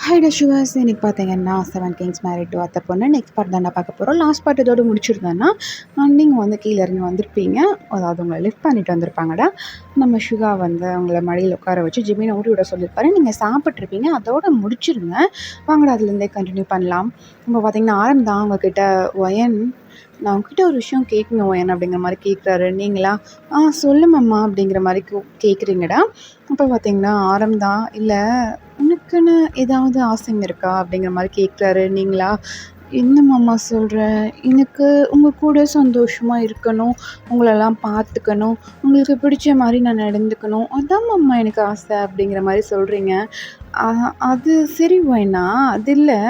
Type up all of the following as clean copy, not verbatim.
ஹாய்டா ஷுவர்ஸ் இன்னைக்கு பார்த்தீங்கன்னா seven Kings married to அத்தை பொண்ணு நெக்ஸ்ட் பார்ட் தானே பார்க்க போகிறோம். லாஸ்ட் பார்ட் இதோட முடிச்சிருந்தேன்னா நீங்கள் வந்து கீழே இறங்கி வந்திருப்பீங்க. அதாவது உங்களை லிஃப்ட் பண்ணிட்டு வந்திருப்பாங்கடா. நம்ம ஷுகா வந்து அவங்கள மடியில் உட்கார வச்சு ஜிமினை ஊட்டி விட சொல்லியிருப்பாரு. நீங்கள் சாப்பிட்ருப்பீங்க, அதோட முடிச்சிருங்க. வாங்கடா அதுலேருந்தே கண்டினியூ பண்ணலாம். இப்போ பார்த்தீங்கன்னா ஆரம்பம் உங்ககிட்ட ஒயன் நான் உங்ககிட்ட ஒரு விஷயம் கேட்கணும் ஒயன் அப்படிங்கிற மாதிரி கேட்குறாரு. நீங்களா சொல்லுமம்மா அப்படிங்கிற மாதிரி கேட்குறீங்கடா. அப்போ பார்த்தீங்கன்னா ஆரம்பம் இல்லை உனக்குன்னு ஏதாவது ஆசைங்க இருக்கா அப்படிங்கிற மாதிரி கேட்குறாரு. நீங்களா என்ன மாமா சொல்கிற, எனக்கு உங்கள் கூட சந்தோஷமாக இருக்கணும், உங்களெல்லாம் பார்த்துக்கணும், உங்களுக்கு பிடிச்ச மாதிரி நான் நடந்துக்கணும், அதான் மாமா எனக்கு ஆசை அப்படிங்கிற மாதிரி சொல்கிறீங்க. அது சரி ஒயினா, அது இல்லை,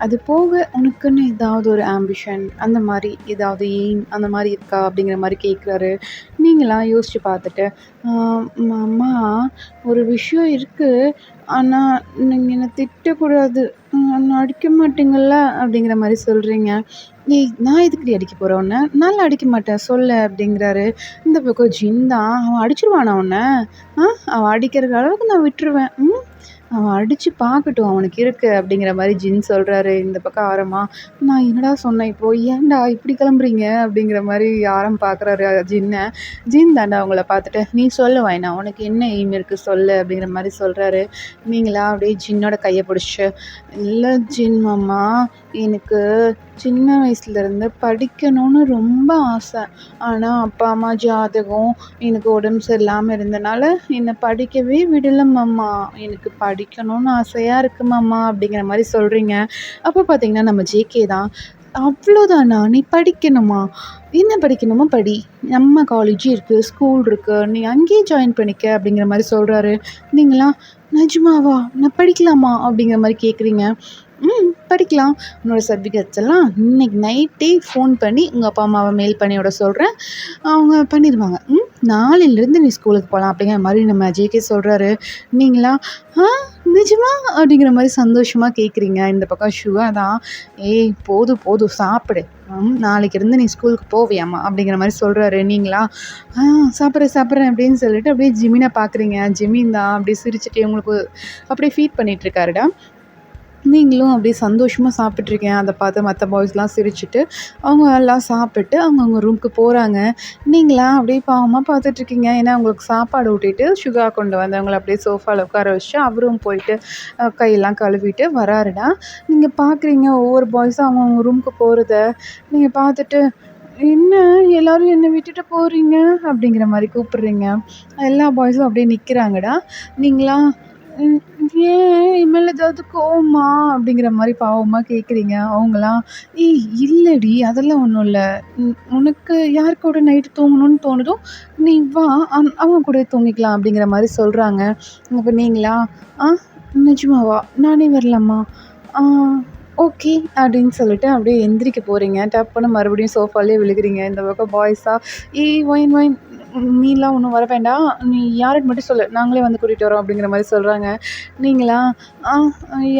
அது போக உனக்குன்னு ஏதாவது ஒரு ஆம்பிஷன் அந்த மாதிரி ஏதாவது எய்ம் அந்த மாதிரி இருக்கா அப்படிங்கிற மாதிரி கேட்குறாரு. நீங்களாம் யோசித்து பார்த்துட்டு அம்மா ஒரு விஷயம் இருக்குது, ஆனால் நீங்கள் என்னை திட்டக்கூடாது, என்னை அடிக்க மாட்டீங்கள்ல அப்படிங்கிற மாதிரி சொல்கிறீங்க. ஏய் நான் எதுக்குடி அடிக்க போகிறேன் உன்னை, நான்லாம் அடிக்க மாட்டேன் சொல்லு அப்படிங்கிறாரு. இந்த பக்கம் ஜின் தான் அவன் அடிச்சிருவானா உன்னை, அவன் அடிக்கிற அளவுக்கு நான் விட்டுருவேன், அவன் அடித்து பார்க்கட்டும் அவனுக்கு இருக்குது அப்படிங்கிற மாதிரி ஜின் சொல்கிறாரு. இந்த பக்கம் ஆரமா நான் என்னடா சொன்னேன் இப்போ, ஏன்டா இப்படி கிளம்புறீங்க அப்படிங்கிற மாதிரி ஆரம் பார்க்குறாரு ஜின்னை. ஜின் தாண்டா அவங்கள பார்த்துட்டு நீ சொல்லு வேணா உனக்கு என்ன எய்ம் இருக்குது சொல்லு அப்படிங்கிற மாதிரி சொல்கிறாரு. நீங்களா அப்படியே ஜின்னோட கையை பிடிச்சி இல்லை ஜின் மாமா, எனக்கு சின்ன வயசுலேருந்து படிக்கணும்னு ரொம்ப ஆசை, ஆனால் அப்பா அம்மா ஜாதகம் எனக்கு உடம்பு சரியில்லாமல் இருந்தனால என்னை படிக்கவே விடலை மாமா, எனக்கு படிக்கணும்னு ஆசையாக இருக்கு மாமா அப்படிங்கிற மாதிரி சொல்கிறீங்க. அப்போ பார்த்தீங்கன்னா நம்ம ஜேகே தான். அவ்வளோதானா, நீ படிக்கணுமா, என்ன படிக்கணுமோ படி, நம்ம காலேஜ் இருக்குது, ஸ்கூல் இருக்குது, நீ அங்கேயே ஜாயின் பண்ணிக்க அப்படிங்கிற மாதிரி சொல்கிறாரு. நீங்களாம் நிஜமாவா, நான் படிக்கலாமா அப்படிங்கிற மாதிரி கேட்குறீங்க. படிக்கலாம், உன்னோட சர்டிஃபிகேட்ஸ் எல்லாம் இன்னைக்கு நைட்டே ஃபோன் பண்ணி உங்கள் அப்பா அம்மாவை மெயில் பண்ணி விட சொல்கிறேன், அவங்க பண்ணிடுவாங்க. நாளையிலேருந்து நீ ஸ்கூலுக்கு போகலாம் அப்படிங்கிற மாதிரி நம்ம ஜேகே சொல்கிறாரு. நீங்களா நிஜமா அப்படிங்கிற மாதிரி சந்தோஷமாக கேட்குறீங்க. இந்த பக்கம் ஷுகா தான் ஏய் போதும் போதும் சாப்பிடு, நாளைக்கு இருந்து நீ ஸ்கூலுக்கு போவியாம்மா அப்படிங்கிற மாதிரி சொல்கிறாரு. நீங்களா சாப்பிட்றேன் அப்படின்னு சொல்லிட்டு அப்படியே ஜிமினை பார்க்குறீங்க. ஜிமின் தான் அப்படியே சிரிச்சுட்டு உங்களுக்கு அப்படியே ஃபீட் பண்ணிகிட்ருக்காருடா. நீங்களும் அப்படியே சந்தோஷமாக சாப்பிட்ருக்கேன். அதை பார்த்து மற்ற பாய்ஸ்லாம் சிரிச்சுட்டு அவங்க எல்லாம் சாப்பிட்டு அவங்கவுங்க ரூமுக்கு போகிறாங்க. நீங்களாம் அப்படியே பாவமாக பார்த்துட்ருக்கீங்க. ஏன்னா அவங்களுக்கு சாப்பாடு ஊட்டிட்டு ஷுகா கொண்டு வந்து அவங்கள அப்படியே சோஃபாவில் உட்கார வச்சு அவரும் போயிட்டு கையெல்லாம் கழுவிட்டு வராருடா. நீங்கள் பார்க்குறீங்க ஒவ்வொரு பாய்ஸும் அவங்கவுங்க ரூமுக்கு போகிறத நீங்கள் பார்த்துட்டு என்ன எல்லோரும் என்னை விட்டுட்டு போகிறீங்க அப்படிங்கிற மாதிரி கூப்பிட்றீங்க. எல்லா பாய்ஸும் அப்படியே நிற்கிறாங்கடா. நீங்களாம் ஏன் இனிமேல் ஏதாவது கோவமா அப்படிங்கிற மாதிரி பாவமாக கேட்குறீங்க. அவங்களாம் ஏய் இல்லடி அதெல்லாம் ஒன்றும் இல்லை, உனக்கு யார் கூட நைட்டு தூங்கணும்னு தோணுதோ நீ வா, அவங்க கூட தூங்கிக்கலாம் அப்படிங்கிற மாதிரி சொல்கிறாங்க. அப்போ நீங்களா நிஜமாவா நானே வரலாமா, ஓகே அப்படின்னு சொல்லிட்டு அப்படியே எந்திரிக்க போகிறீங்க. டப்புன்னு மறுபடியும் சோஃபாலே விழுகிறீங்க. இந்த பக்கம் பாய்ஸா ஏய் ஒயின் ஒயின் நீலாம் ஒன்றும் வர வேண்டாம், நீ யாருன்னு மட்டும் சொல்லு, நாங்களே வந்து கூட்டிகிட்டு வரோம் அப்படிங்கிற மாதிரி சொல்கிறாங்க. நீங்களா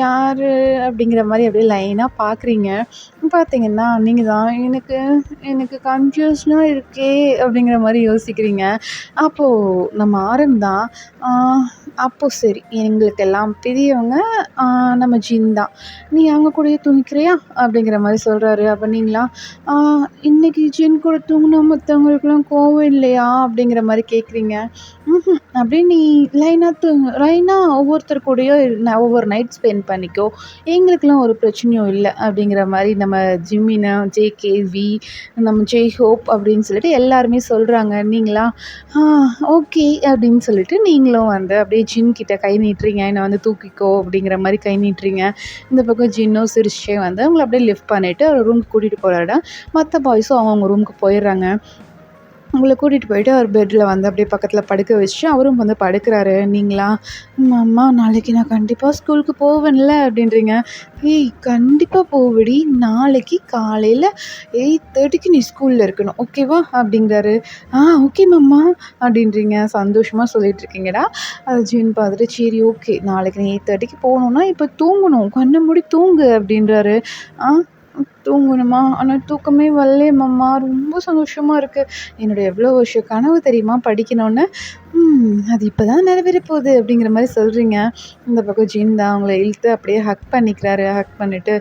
யார் அப்படிங்கிற மாதிரி அப்படியே லைனாக பார்க்குறீங்க. பார்த்தீங்கன்னா நீங்கள் தான் எனக்கு கன்ஃபியூஷனாக இருக்கே அப்படிங்கிற மாதிரி யோசிக்கிறீங்க. அப்போது நம்ம ஆரம்பம் அப்போது சரி எங்களுக்கெல்லாம் பெரியவங்க நம்ம ஜின் தான், நீ அவங்க கூடயே தூங்கிக்கிறியா அப்படிங்கிற மாதிரி சொல்கிறாரு. அப்போ நீங்களா இன்றைக்கி ஜின் கூட தூங்கினா மற்றவங்களுக்குலாம் கோவம் இல்லையா அப்படிங்கிற மாதிரி கேட்குறீங்க. அப்படியே நீ லைனாக ஒவ்வொருத்தர் கூடயும் ஒவ்வொரு நைட் ஸ்பெண்ட் பண்ணிக்கோ, எங்களுக்கெல்லாம் ஒரு பிரச்சனையும் இல்லை அப்படிங்கிற மாதிரி நம்ம ஜிம்மினா ஜேகேவி நம்ம ஜெய் ஹோப் அப்படின்னு சொல்லிட்டு எல்லாருமே சொல்கிறாங்க. நீங்களா ஓகே அப்படின்னு சொல்லிட்டு நீங்களும் வந்து அப்படியே ஜின் கிட்ட கை நீட்டுறீங்க, என்னை வந்து தூக்கிக்கோ அப்படிங்கிற மாதிரி கை நீட்டுறீங்க. இந்த பக்கம் ஜின்னும் சிரிச்சே வந்து அவங்கள அப்படியே லிஃப்ட் பண்ணிவிட்டு அவர் ரூமுக்கு கூட்டிகிட்டு போகிறாடா. மற்ற பாய்ஸும் அவங்கவுங்க ரூமுக்கு போயிடுறாங்க. உங்களை கூட்டிகிட்டு போயிட்டு அவர் பெட்டில் வந்து அப்படியே பக்கத்தில் படுக்க வச்சுட்டு அவரும் வந்து படுக்கிறாரு. நீங்களா அம்மா நாளைக்கு நான் கண்டிப்பாக ஸ்கூலுக்கு போவேன்ல அப்படின்றீங்க. ஏய் கண்டிப்பாக போவிடி, நாளைக்கு காலையில் 8:30க்கு நீ ஸ்கூலில் இருக்கணும் ஓகேவா அப்படிங்கிறாரு. ஓகே மாமா அப்படின்றீங்க. சந்தோஷமாக சொல்லிகிட்ருக்கீங்கடா. அது ஜின் பார்த்துட்டு சரி ஓகே நாளைக்கு நீ 8:30க்கு போகணுன்னா இப்போ தூங்கணும், கண்ணை மூடி தூங்கு அப்படின்றாரு. தூங்கணுமா, ஆனால் தூக்கமே வரலையே மம்மா, ரொம்ப சந்தோஷமாக இருக்குது. என்னோட எவ்வளோ வருஷ கனவு தெரியுமா படிக்கணும்னு. அது இப்போ தான் நிறைவேற போகுது அப்படிங்கிற மாதிரி சொல்கிறீங்க. இந்த பக்கம் ஜின் தான் அவங்கள இழுத்து அப்படியே ஹக் பண்ணிக்கிறாரு. ஹக் பண்ணிவிட்டு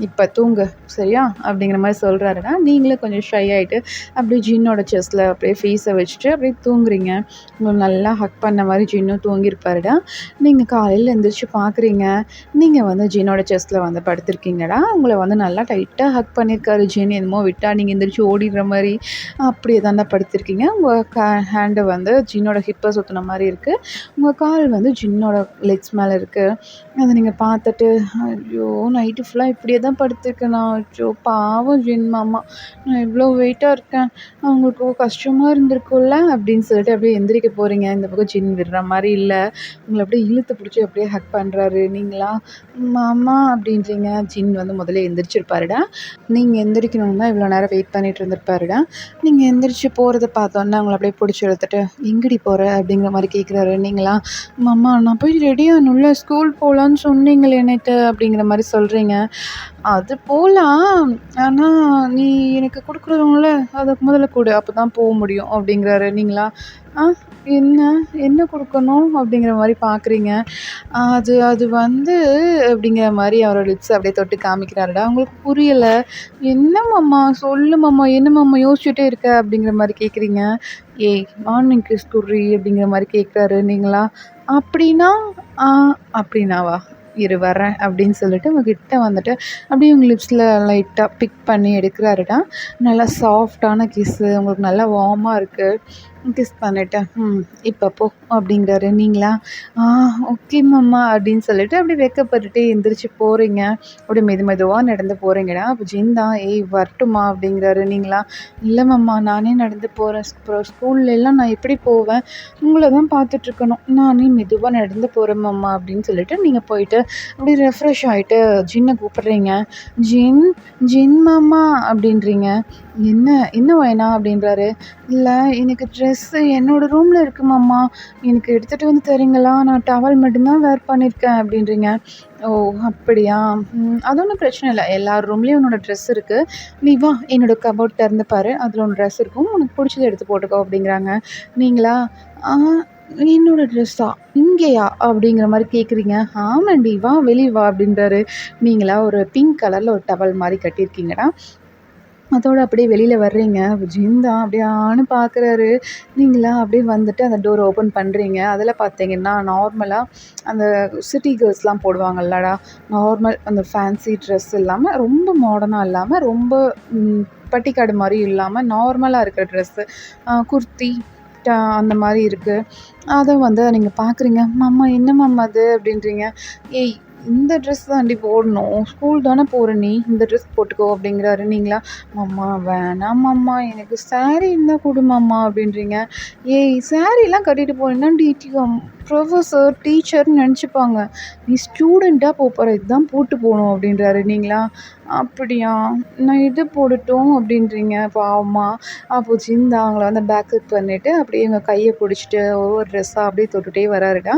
இப்போ தூங்கு சரியா அப்படிங்கிற மாதிரி சொல்கிறாருடா. நீங்களும் கொஞ்சம் ஷை ஆகிட்டு அப்படியே ஜின்னோட செஸ்ட்டில் அப்படியே ஃபேஸை வச்சுட்டு அப்படியே தூங்குறீங்க. உங்களுக்கு நல்லா ஹக் பண்ண மாதிரி ஜின்னும் தூங்கியிருப்பாருடா. நீங்கள் காலையில் எழுந்திரிச்சு பார்க்குறீங்க. நீங்கள் வந்து ஜின்னோட செஸ்ட்டில் வந்து படுத்திருக்கீங்கடா. உங்களை வந்து நல்லா டைட்டாக ஹக் பண்ணியிருக்காரு ஜின். என்னமோ விட்டால் நீங்கள் எந்திரிச்சு ஓடிடுற மாதிரி அப்படியே தாண்டா படுத்திருக்கீங்க. உங்கள் ஹேண்டை வந்து ஜின்னோட ஹிப்பை சுற்றின மாதிரி இருக்குது. உங்கள் கால் வந்து ஜின்னோட லெக்ஸ் மேலே இருக்குது. அதை நீங்கள் பார்த்துட்டு ஐயோ நைட்டு ஃபுல்லாக இப்படியே தான் படுத்திருக்கேன் நான். அச்சோ பாவம் ஜின் மாமா, நான் இவ்வளோ வெயிட்டாக இருக்கேன், அவங்களுக்கு கஷ்டமாக இருந்திருக்கும்ல அப்படின்னு சொல்லிட்டு அப்படியே எந்திரிக்க போகிறீங்க. இந்த பக்கம் ஜின் விடுற மாதிரி இல்லை. உங்களை அப்படியே இழுத்து பிடிச்சி அப்படியே ஹக் பண்ணுறாரு. நீங்களா மாமா அப்படின்றீங்க. ஜின் வந்து முதல்ல எந்திரிச்சிருப்பாருடா. நீங்கள் எந்திரிக்கணும்னு தான் இவ்வளோ நேரம் வெயிட் பண்ணிட்டு இருந்திருப்பாருடா. நீங்கள் எந்திரிச்சு போகிறத பார்த்தோன்னே அவங்கள அப்படியே பிடிச்சி எடுத்துட்டு எங்கடி போகிற அப்படிங்கிற மாதிரி கேட்குறாரு. நீங்களா மாமா நான் போய் ரெடி ஆகணும்ல, ஸ்கூல் போகலான்னு சொன்னீங்களே நேற்று அப்படிங்கிற மாதிரி சொல்கிறீங்க. அது போகலாம், ஆனால் நீ எனக்கு கொடுக்குறதுல அதுக்கு முதல்ல கொடு, அப்போ தான் போக முடியும் அப்படிங்கிறாரு. நீங்களா என்ன என்ன கொடுக்கணும் அப்படிங்கிற மாதிரி பார்க்குறீங்க. அது அது வந்து அப்படிங்கிற மாதிரி அவரோட லிப்ஸ் அப்படியே தொட்டு காமிக்கிறாருடா. உங்களுக்கு புரியலை. என்ன மாமா சொல்லு மாமா, என்ன மாமா யோசிச்சுட்டே இருக்க அப்படிங்கிற மாதிரி கேட்குறீங்க. ஏய் மார்னிங் கிஸ் குர்ரி அப்படிங்கிற மாதிரி கேட்குறாரு. நீங்களா அப்படின்னா அப்படின்னாவா இரு வரேன் அப்படின்னு சொல்லிட்டு உங்ககிட்ட வந்துட்டு அப்படியே உங்கள் லிப்ஸில் லைட்டாக பிக் பண்ணி எடுக்கிறாருடா. நல்லா சாஃப்டான கிஸ்ஸு, உங்களுக்கு நல்லா வார்மாக இருக்குது. கிஸ் பண்ணிவிட்டு இப்போ போ அப்படிங்கிறாரு. நீங்களா ஓகே மாமா அப்படின்னு சொல்லிட்டு அப்படியே வெக்கப்பட்டுட்டு எந்திரிச்சு போகிறீங்க. அப்படியே மெதுவாக நடந்து போகிறீங்கடா. அப்போ ஜின் தான் ஏய் வரட்டுமா அப்படிங்கிறாரு. நீங்களா இல்லை மாமா நானே நடந்து போகிறேன், அப்புறம் ஸ்கூல்லலாம் நான் எப்படி போவேன், உங்களை தான் பார்த்துட்ருக்கணும், நானே மெதுவாக நடந்து போகிறேன் மாமா அப்படின்னு சொல்லிட்டு நீங்கள் போயிட்டு அப்படியே ரெஃப்ரெஷ் ஆகிட்டு ஜின்னை கூப்பிட்றீங்க. ஜின் ஜின் மாமா அப்படின்றீங்க. என்ன என்ன வேணாம் அப்படின்றாரு. இல்லை எனக்கு ட்ரெஸ்ஸு என்னோடய ரூமில் இருக்கு மாமா, எனக்கு எடுத்துகிட்டு வந்து தரீங்களா, நான் டவல் மட்டும்தான் வேர் பண்ணியிருக்கேன் அப்படின்றீங்க. ஓ அப்படியா, அது ஒன்றும் பிரச்சனை இல்லை, எல்லார் ரூம்லேயும் உன்னோட ட்ரெஸ் இருக்குது, நீ வா என்னோடய கபோர்ட் திறந்து பாரு, அதில் ஒன்று ட்ரெஸ் இருக்கும், உனக்கு பிடிச்சதை எடுத்து போட்டுக்கோ அப்படிங்கிறாங்க. நீங்களா என்னோட ட்ரெஸ்ஸா இங்கேயா அப்படிங்கிற மாதிரி கேட்குறீங்க. ஆமாண்டி வா வெளியே வா அப்படின்றாரு. நீங்களா ஒரு பிங்க் கலரில் ஒரு டவல் மாதிரி கட்டியிருக்கீங்கடா. அதோடு அப்படியே வெளியில் வர்றீங்க. ஜின் தான் அப்படியே பார்க்குறாரு. நீங்களா அப்படியே வந்துட்டு அந்த டோர் ஓப்பன் பண்ணுறீங்க. அதில் பார்த்தீங்கன்னா நார்மலாக அந்த சிட்டி கேர்ள்ஸ்லாம் போடுவாங்கல்லடா, நார்மல் அந்த ஃபேன்சி ட்ரெஸ் இல்லாமல், ரொம்ப மாடர்னாக இல்லாமல், ரொம்ப பட்டிக்காடு மாதிரி இல்லாமல் நார்மலாக இருக்கிற ட்ரெஸ்ஸு, குர்த்தி அந்த மாதிரி இருக்குது. அதை வந்து நீங்கள் பார்க்குறீங்க. மாமா என்ன மாமா அது அப்படின்றீங்க. ஏய் இந்த ட்ரெஸ் தாண்டி போடணும், ஸ்கூல் தானே போகிற நீ, இந்த ட்ரெஸ் போட்டுக்கோ அப்படிங்கிறாரு. நீங்களா மாமா வேணாம் மாமா எனக்கு ஸாரீ இருந்தால் கொடு மாமா அப்படின்றீங்க. ஏய் ஸாரீலாம் கட்டிட்டு போனேன்னா ப்ரொஃபஸர் டீச்சர்னு நினச்சிப்பாங்க, நீ ஸ்டூடெண்ட்டாக போகிற, இதுதான் போட்டு போகணும் அப்படின்றாரு. நீங்களா அப்படியா நான் இது போடட்டும் அப்படின்றீங்க பாவமா. அப்போ ஜிந்தா அவங்கள வந்து பேக்கப் பண்ணிவிட்டு அப்படியே இவங்க கையை பிடிச்சிட்டு ஒவ்வொரு ட்ரெஸ்ஸாக அப்படியே தொட்டுகிட்டே வராருடா.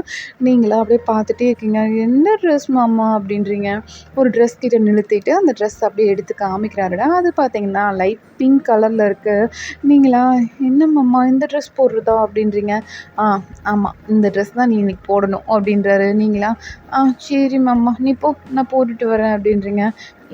நீங்களா அப்படியே பார்த்துட்டே இருக்கீங்க. எந்த ட்ரெஸ் மாமா அப்படின்றீங்க. ஒரு ட்ரெஸ் கிட்ட நிறுத்திட்டு அந்த ட்ரெஸ் அப்படியே எடுத்து காமிக்கிறாருடா. அது பார்த்தீங்கன்னா லைட் பிங்க் கலரில் இருக்குது. நீங்களா என்ன மாமா இந்த ட்ரெஸ் போடுறதா அப்படின்றீங்க. ஆமாம் இந்த ட்ரெஸ் தான் நீ இன்னைக்கு போடணும் அப்படின்றாரு. நீங்களா சரி மாமா நீ போ நான் போட்டுட்டு வரேன் அப்படின்றீங்க.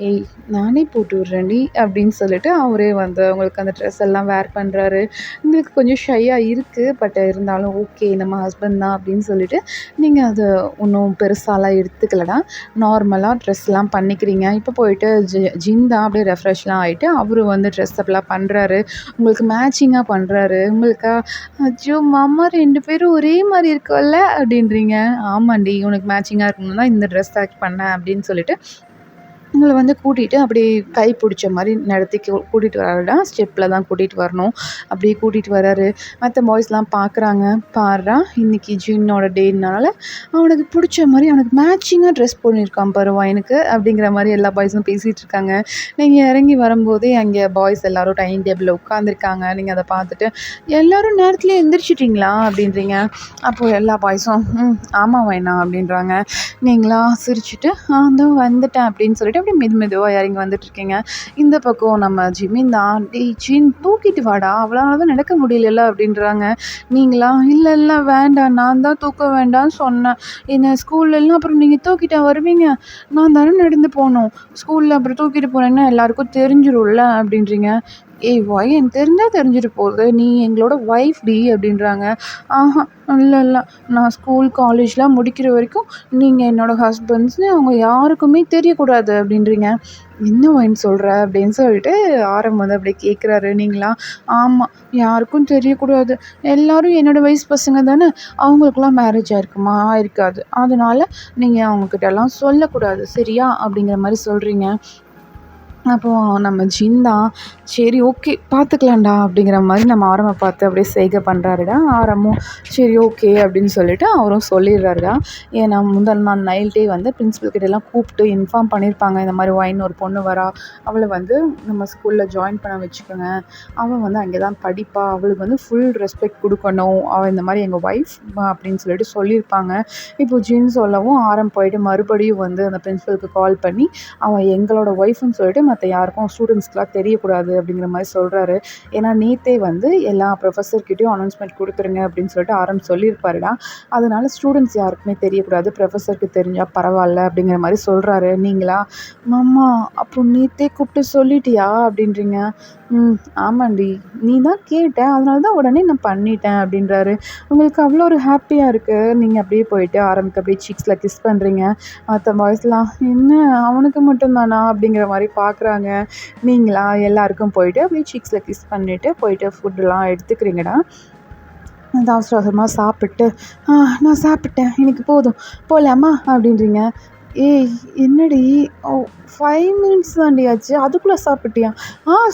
ஏய் நானே போட்டு விட்றேன்டி அப்படின்னு சொல்லிட்டு அவரே வந்து உங்களுக்கு அந்த ட்ரெஸ் எல்லாம் வேர் பண்ணுறாரு. உங்களுக்கு கொஞ்சம் ஷையாக இருக்குது, பட் இருந்தாலும் ஓகே நம்ம ஹஸ்பண்ட் தான் அப்படின்னு சொல்லிட்டு நீங்கள் அதை ஒன்றும் பெருசாலாம் எடுத்துக்கலடா. நார்மலாக ட்ரெஸ்லாம் பண்ணிக்கிறீங்க. இப்போ போயிட்டு ஜின் தான் அப்படியே ரெஃப்ரெஷ்லாம் ஆகிட்டு அவரு வந்து ட்ரெஸ் அப்பெல்லாம் பண்ணுறாரு. உங்களுக்கு மேட்சிங்காக பண்ணுறாரு. உங்களுக்கா அச்சோ மாமா 2 பேரும் ஒரே மாதிரி இருக்கோல்ல அப்படின்றீங்க. ஆமாண்டி உனக்கு மேட்சிங்காக இருக்கணும் தான் இந்த ட்ரெஸ் செலக்ட் பண்ணேன் அப்படின்னு சொல்லிட்டு உங்களை வந்து கூட்டிகிட்டு அப்படியே கை பிடிச்ச மாதிரி நடத்தி கூட்டிகிட்டு வராருடா. ஸ்டெப்பில் தான் கூட்டிகிட்டு வரணும். அப்படியே கூட்டிகிட்டு வராரு. மற்ற பாய்ஸ்லாம் பார்க்குறாங்க. பாருடா இன்றைக்கி ஜின்னோட டேனால அவனுக்கு பிடிச்ச மாதிரி அவனுக்கு மேட்சிங்காக ட்ரெஸ் பண்ணியிருக்கான் பாரு எனக்கு அப்படிங்கிற மாதிரி எல்லா பாய்ஸும் பேசிகிட்டு இருக்காங்க. நீங்கள் இறங்கி வரும்போதே அங்கே பாய்ஸ் எல்லோரும் டைனிங் டேபிளில் உட்காந்துருக்காங்க. நீங்கள் அதை பார்த்துட்டு எல்லோரும் நேரத்துலேயே எந்திரிச்சிட்டிங்களா அப்படின்றீங்க. அப்போது எல்லா பாய்ஸும் ஆமாம் வேணாம் அப்படின்றாங்க. நீங்களா சிரிச்சுட்டு தான் வந்துட்டேன் அப்படின்னு சொல்லிட்டு சொல்லிட்டு அப்படியே மெதுவாக இறங்கி வந்துட்டுருக்கீங்க. இந்த பக்கம் நம்ம ஜிமின் தான், "டேய் ஜின் தூக்கிட்டு வாடா, அவளால தான் நடக்க முடியலல்ல" அப்படின்றாங்க. நீங்களா, "இல்ல இல்ல வேண்டாம், நான் தான் தூக்க வேண்டாம்னு சொன்னேன். என்ன ஸ்கூல்லலாம் அப்புறம் நீங்க தூக்கிட்டா வருவீங்க? நான் தானே நடந்து போணும். ஸ்கூல்ல அப்புறம் தூக்கிட்டு போனேன்னா எல்லாருக்கும் தெரிஞ்சிரும்ல" அப்படின்றீங்க. "ஏய் ஒய் எனக்கு தெரிஞ்சா தெரிஞ்சுட்டு போகுது. நீ எங்களோட ஒய்ஃப் டி" அப்படின்றாங்க. "ஆஹா இல்ல இல்ல. நான் ஸ்கூல், காலேஜ்லாம் முடிக்கிற வரைக்கும் நீங்க என்னோட ஹஸ்பண்ட்ஸ்ன்னு அவங்க யாருக்குமே தெரியக்கூடாது" அப்படின்றீங்க. "என்ன ஒய்ன்னு சொல்ற?" அப்படின்னு சொல்லிட்டு ஆரம் வந்து அப்படியே கேட்குறாரு. நீங்களா, "ஆமா. யாருக்கும் தெரியக்கூடாது. எல்லாரும் என்னோட வயசு பசங்க தானே. அவங்களுக்கெல்லாம் மேரேஜ் ஆயிருக்குமா? ஆயிருக்காது. அதனால நீங்க அவங்ககிட்டலாம் சொல்லக்கூடாது. சரியா?" அப்படிங்கிற மாரி சொல்றீங்க. அப்போ நம்ம ஜின் தான், "சரி ஓகே பார்த்துக்கலாம்டா" அப்படிங்கிற மாரி நம்ம ஆரம்ப பார்த்து அப்படியே செய்கை பண்ணுறாருடா. ஆரமும் சரி ஓகே அப்படின்னு சொல்லிட்டு அவரும் சொல்லிடுறாருடா. ஏன்னா முந்தன நாள் நைட்டே வந்து பிரின்சிபல் கிட்டலாம் கூப்பிட்டு இன்ஃபார்ம் பண்ணியிருப்பாங்க. இந்த மாதிரி ஒய்ன்னு ஒரு பொண்ணு வரா. அவளை வந்து நம்ம ஸ்கூலில் ஜாயின் பண்ண வச்சுக்கோங்க. அவள் வந்து அங்கே தான் படிப்பா. அவளுக்கு வந்து ஃபுல் ரெஸ்பெக்ட் குடுக்கணும். அவள் இந்த மாதிரி எங்கள் ஒய்ஃப் அப்படின்னு சொல்லிட்டு சொல்லியிருப்பாங்க. இப்போ ஜின் சொல்லவும் ஆரம் போயிட்டு மறுபடியும் வந்து அந்த பிரின்சிபலுக்கு கால் பண்ணி, அவன் எங்களோட ஒய்ஃப்ன்னு சொல்லிட்டு மற்ற யாருக்கும் ஸ்டூடெண்ட்ஸ்க்குலாம் தெரியக்கூடாது அப்படிங்கிற மாதிரி சொல்கிறாரு. ஏன்னா நேத்தே வந்து எல்லா ப்ரொஃபஸர்கிட்டையும் அனௌன்ஸ்மெண்ட் கொடுத்துருங்க அப்படின்னு சொல்லிட்டு ஆரம் சொல்லியிருப்பாருடா. அதனால ஸ்டூடெண்ட்ஸ் யாருக்குமே தெரியக்கூடாது. ப்ரொஃபஸருக்கு தெரிஞ்சால் பரவாயில்ல அப்படிங்கிற மாதிரி சொல்கிறாரு. நீங்களா, "மாமா அப்போ நேத்தே கூப்பிட்டு சொல்லிட்டியா?" அப்படின்றீங்க. ஆமாண்டி. நீ தான் கேட்ட. அதனால தான் உடனே நான் பண்ணிட்டேன்" அப்படின்றாரு. உங்களுக்கு அவ்வளோ ஒரு ஹாப்பியாக இருக்குது. நீங்கள் அப்படியே போயிட்டு ஆரம்புக்கு அப்படியே சீக்ஸில் கிஸ் பண்ணுறீங்க. மற்ற பாய்ஸ்லாம், "என்ன அவனுக்கு மட்டும் தானா?" அப்படிங்கிற மாதிரி பார்க்குறாங்க. நீங்களா எல்லாருக்கும் போயிட்டு அப்படியே சீக்ஸில் கிஸ் பண்ணிவிட்டு போயிட்டு ஃபுட்டுலாம் எடுத்துக்கிறீங்கடா. அது அவசர அவசரமாக சாப்பிட்டு, நான் சாப்பிட்டேன். எனக்கு போதும். போகலாமா?" அப்படின்றீங்க. "ஏய் என்னடி? ஓ 5 மினிட்ஸ் தாண்டி ஆச்சு. அதுக்குள்ளே சாப்பிட்டியா?"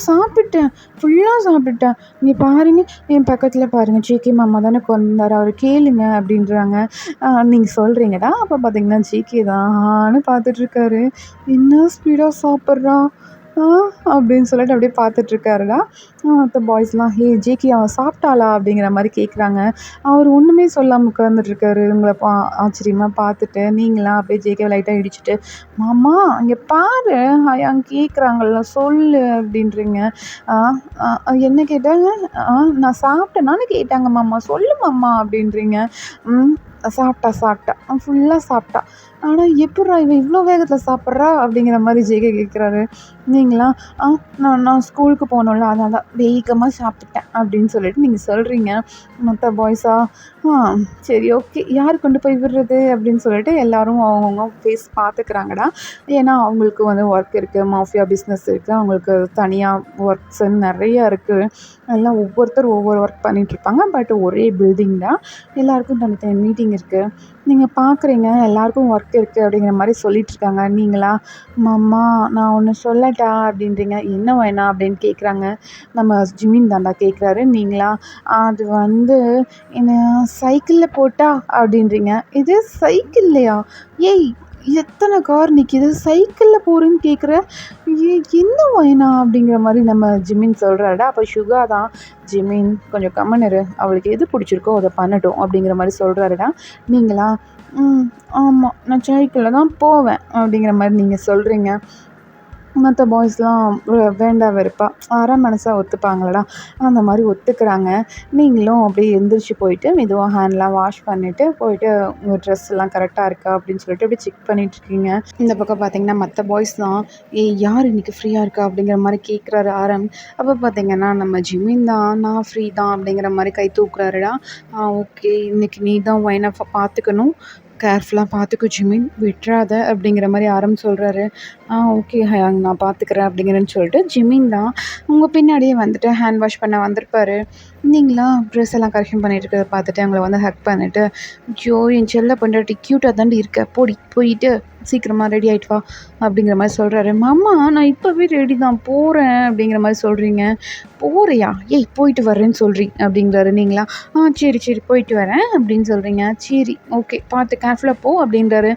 சாப்பிட்டேன். ஃபுல்லாக சாப்பிட்டுட்டேன். இங்கே பாருங்க, என் பக்கத்தில் பாருங்க. ஜேகே மாமா தானே கொண்டு வந்தாரு. அவர கேளுங்க" அப்படின்றாங்க. நீங்க சொல்கிறீங்கடா. அப்போ பார்த்தீங்கன்னா ஜேகே தான் பார்த்துட்ருக்காரு. "என்ன ஸ்பீடாக சாப்பிட்றான். ஆ" அப்படின்னு சொல்லிட்டு அப்படியே பார்த்துட்ருக்காருடா. மற்ற பாய்ஸ்லாம், "ஏய் ஜேகே அவன் சாப்பிட்டாளா?" அப்படிங்கிற மாதிரி கேட்குறாங்க. அவர் ஒன்றுமே சொல்லாமல் உட்காந்துட்ருக்காரு. உங்களை ஆச்சரியமாக பார்த்துட்டு. நீங்களாம் அப்படியே ஜேகேவை லைட்டாக இடிச்சிட்டு, "மாமா அங்கே பாரு, ஹயான் கேட்குறாங்கல்ல சொல்லு" அப்படின்றீங்க. "ஆ என்ன கேட்டாங்க?" நான் சாப்பிட்டேனான்னு கேட்டாங்க மாமா. சொல்லு மாமா" அப்படின்றீங்க. "ம் சாப்பிட்டா. ஃபுல்லாக சாப்பிட்டா. ஆனா எப்புட்றா இவ இவ்வளோ வேகத்தில் சாப்பிட்றா?" அப்படிங்கிற மாதிரி ஜேகே கேட்குறாரு. நீங்களா, நான் ஸ்கூலுக்கு போகணும்ல அதனால தான் வேகமாக சாப்பிட்டுட்டேன்" அப்படின்னு சொல்லிட்டு நீங்கள் சொல்கிறீங்க. மற்ற பாய்ஸா, "ஆ சரி ஓகே. யார் கொண்டு போய் விடுறது?" அப்படின்னு சொல்லிட்டு எல்லோரும் அவங்கவுங்க ஃபேஸ் பார்த்துக்கிறாங்கடா. ஏன்னா அவங்களுக்கு வந்து ஒர்க் இருக்குது, மாஃபியா பிஸ்னஸ் இருக்குது, அவங்களுக்கு தனியாக ஒர்க்ஸ்ன்னு நிறையா இருக்குது. எல்லாம் ஒவ்வொருத்தர் ஒவ்வொரு ஒர்க் பண்ணிகிட்ருப்பாங்க. பட் ஒரே பில்டிங் தான். எல்லாருக்கும் தனித்தனி மீட்டிங் இருக்குது. நீங்கள் பார்க்குறீங்க எல்லாருக்கும் ஒர்க் இருக்குது அப்படிங்கிற மாதிரி சொல்லிகிட்ருக்காங்க. நீங்களா, "மாமா நான் ஒன்று சொல்லட்டா?" அப்படின்றீங்க. "என்ன வேணாம்?" அப்படின்னு கேட்குறாங்க. நம்ம ஜிமின் தாண்டா கேட்குறாரு. நீங்களா, "அது வந்து என்ன சைக்கிளில் போட்டா?" அப்படின்றீங்க. "இது சைக்கிள்லையா? ஏய் எத்தனை கார் நிற்கிது, சைக்கிளில் போகிறேன்னு கேட்குற? என்ன வேணா?" அப்படிங்கிற மாதிரி நம்ம ஜிமின் சொல்கிறாருடா. அப்போ சுகா தான், "ஜிமின் கொஞ்சம் கம்முனு இரு. அவளுக்கு எது பிடிச்சிருக்கோ அதை பண்ணட்டும்" அப்படிங்கிற மாதிரி சொல்கிறாருடா. நீங்களா, ஆமாம் நான் சைக்கிளில் தான் போவேன்" அப்படிங்கிற மாதிரி நீங்கள் சொல்கிறீங்க. மற்ற பாய்ஸ்லாம் வேண்டா வெறுப்பா அரை மனசா ஒத்துப்பாங்களடா. அந்த மாதிரி ஒத்துக்கிறாங்க. நீங்களும் அப்படியே எந்திரிச்சு போயிட்டு மெதுவாக ஹேண்ட்லாம் வாஷ் பண்ணிவிட்டு போயிட்டு உங்கள் ட்ரெஸ் எல்லாம் கரெக்டாக இருக்கா அப்படின்னு சொல்லிட்டு அப்படியே செக் பண்ணிகிட்ருக்கீங்க. இந்த பக்கம் பார்த்தீங்கன்னா மற்ற பாய்ஸ் தான், "ஏய் யார் இன்றைக்கி ஃப்ரீயாக இருக்கா?" அப்படிங்கிற மாதிரி கேட்குறாரு ஆரம். அப்போ பார்த்தீங்கன்னா நம்ம ஜிமின் தான், "நான் ஃப்ரீ தான்" அப்படிங்கிற மாதிரி கை தூக்குறாருடா. ஓகே இன்றைக்கி நீ தான் ஒயினை பார்த்துக்கணும். கேர்ஃபுல்லாக பார்த்துக்கோ ஜிமின், விட்டுறாத" அப்படிங்கிற மாதிரி ஆரம் சொல்கிறாரு. ஓகே ஹயாங் நான் பார்த்துக்கிறேன்" அப்படிங்கிறேன்னு சொல்லிட்டு ஜிமின் தான் உங்கள் பின்னாடியே வந்துட்டு ஹேண்ட் வாஷ் பண்ண வந்திருப்பாரு. நீங்களா ட்ரெஸ் எல்லாம் கரெக்ஷன் பண்ணிட்டு இருக்கிறத பார்த்துட்டு அவங்கள வந்து ஹக் பண்ணிட்டு, "ஐயோ என் செல்ல பொண்டாட்டி க்யூட்டாக தாண்டி இருக்க, போடி போயிட்டு சீக்கிரமாக ரெடி ஆகிட்டு வா" அப்படிங்கிற மாதிரி சொல்கிறாரு. "மாமா நான் இப்போவே ரெடி தான் போகிறேன்" அப்படிங்கிற மாதிரி சொல்கிறீங்க. "போறியா? ஏய் போயிட்டு வரேன்னு சொல்கிறீ" அப்படிங்கிறாரு. நீங்களா, சரி சரி போயிட்டு வரேன்" அப்படின்னு சொல்கிறீங்க. "சரி ஓகே பார்த்து கேர்ஃபுல்லாக போ" அப்படின்றாரு.